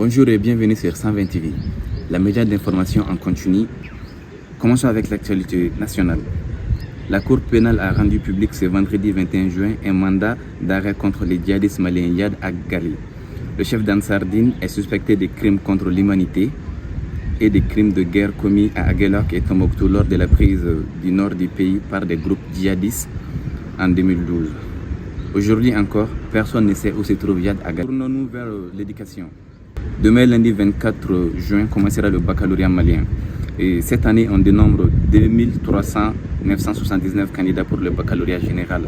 Bonjour et bienvenue sur 120 TV, la média d'information en continu. Commençons avec l'actualité nationale. La Cour pénale a rendu public ce vendredi 21 juin un mandat d'arrêt contre les djihadistes maliens Yad Ghali. Le chef d'Ansardine est suspecté de crimes contre l'humanité et des crimes de guerre commis à Aguelok et Tombouctou lors de la prise du nord du pays par des groupes djihadistes en 2012. Aujourd'hui encore, personne ne sait où se trouve Yad Ghali. Tournons-nous vers l'éducation. Demain, lundi 24 juin, commencera le baccalauréat malien. Et cette année, on dénombre 979 candidats pour le baccalauréat général.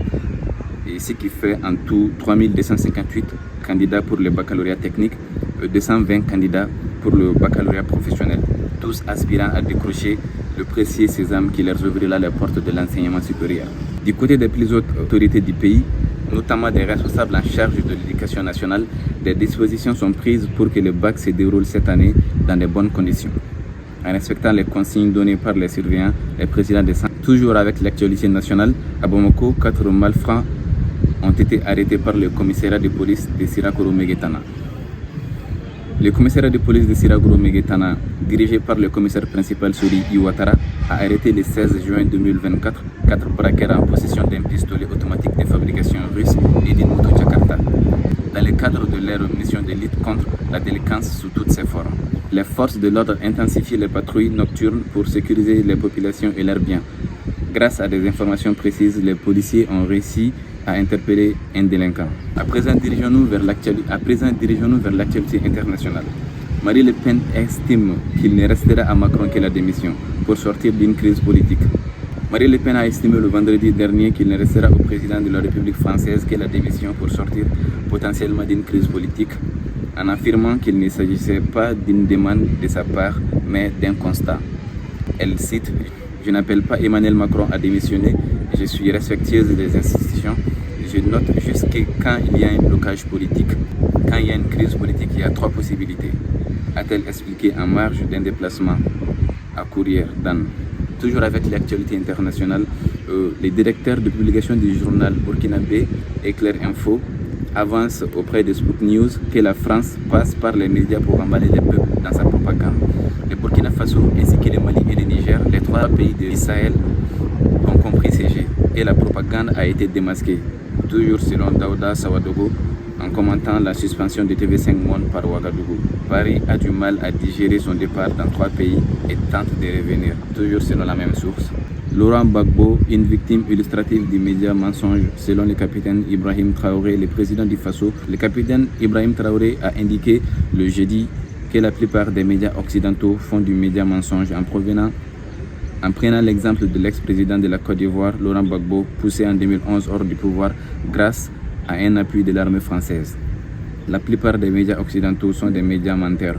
Et ce qui fait en tout 3258 candidats pour le baccalauréat technique, 220 candidats pour le baccalauréat professionnel. Tous aspirant à décrocher le précieux sésame qui leur ouvrira les portes de l'enseignement supérieur. Du côté des plus hautes autorités du pays, notamment des responsables en charge de l'éducation nationale, des dispositions sont prises pour que le bac se déroule cette année dans de bonnes conditions. En respectant les consignes données par les surveillants, les présidents des centres. Toujours avec l'actualité nationale, à Bamako, 4 malfrats ont été arrêtés par le commissariat de police de Sirakoro-Meguetana. Le commissariat de police de Sirakoro-Meguetana, dirigé par le commissaire principal Sori Iwatara, a arrêté le 16 juin 2024 4 braqueurs en possession d'un pistolet automatique de fabrication russe et d'une moto Jakarta, dans le cadre de leur mission de lutte contre la délinquance sous toutes ses formes. Les forces de l'ordre intensifient les patrouilles nocturnes pour sécuriser les populations et leurs biens. Grâce à des informations précises, les policiers ont réussi à interpeller un délinquant. À présent, dirigeons-nous vers l'actualité internationale. Marine Le Pen estime qu'il ne restera à Macron que la démission pour sortir d'une crise politique. Marine Le Pen a estimé le vendredi dernier qu'il ne restera au président de la République française que la démission pour sortir potentiellement d'une crise politique, en affirmant qu'il ne s'agissait pas d'une demande de sa part, mais d'un constat. Elle cite: « Je n'appelle pas Emmanuel Macron à démissionner, je suis respectueuse des institutions. Je note juste que quand il y a un blocage politique, quand il y a une crise politique, il y a 3 possibilités. » A-t-elle expliqué en marge d'un déplacement à Courrières d'Anne. Toujours avec l'actualité internationale, les directeurs de publication du journal burkinabé Éclair Info avance auprès de Spout News que la France passe par les médias pour emballer les peuples dans sa propagande. Le Burkina Faso ainsi que le Mali et le Niger, les 3 pays de Sahel, ont compris ces jeux et la propagande a été démasquée. Toujours selon Daouda Sawadogo, en commentant la suspension de TV5 Monde par Ouagadougou. Paris a du mal à digérer son départ dans 3 pays et tente de revenir, toujours selon la même source. Laurent Gbagbo, une victime illustrative du média mensonge, selon le capitaine Ibrahim Traoré, le président du Faso. Le capitaine Ibrahim Traoré a indiqué le jeudi que la plupart des médias occidentaux font du média mensonge en prenant l'exemple de l'ex-président de la Côte d'Ivoire, Laurent Gbagbo, poussé en 2011 hors du pouvoir grâce à un appui de l'armée française. La plupart des médias occidentaux sont des médias menteurs.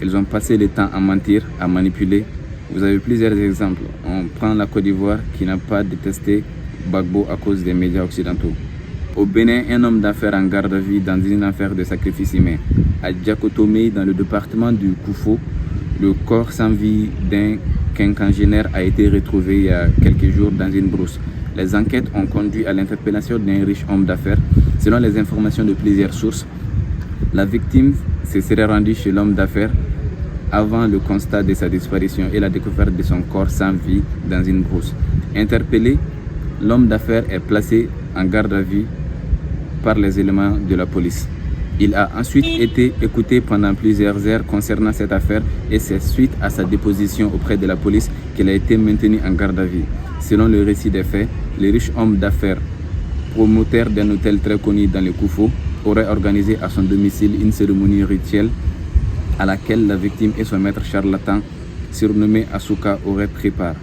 Ils ont passé le temps à mentir, à manipuler. Vous avez plusieurs exemples. On prend la Côte d'Ivoire qui n'a pas détesté Gbagbo à cause des médias occidentaux. Au Bénin, un homme d'affaires en garde à vue dans une affaire de sacrifice humain. À Djakotomé, dans le département du Koufo, le corps sans vie d'un quinquagénaire a été retrouvé il y a quelques jours dans une brousse. Les enquêtes ont conduit à l'interpellation d'un riche homme d'affaires. Selon les informations de plusieurs sources, la victime se serait rendue chez l'homme d'affaires avant le constat de sa disparition et la découverte de son corps sans vie dans une brousse. Interpellé, l'homme d'affaires est placé en garde à vue par les éléments de la police. Il a ensuite été écouté pendant plusieurs heures concernant cette affaire et c'est suite à sa déposition auprès de la police qu'il a été maintenu en garde à vue. Selon le récit des faits, le riche homme d'affaires, promoteur d'un hôtel très connu dans le Koufo, aurait organisé à son domicile une cérémonie rituelle à laquelle la victime et son maître charlatan, surnommé Asuka, auraient pris part.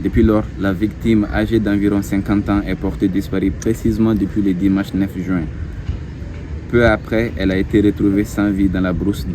Depuis lors, la victime, âgée d'environ 50 ans, est portée disparue précisément depuis le dimanche 9 juin. Peu après, elle a été retrouvée sans vie dans la brousse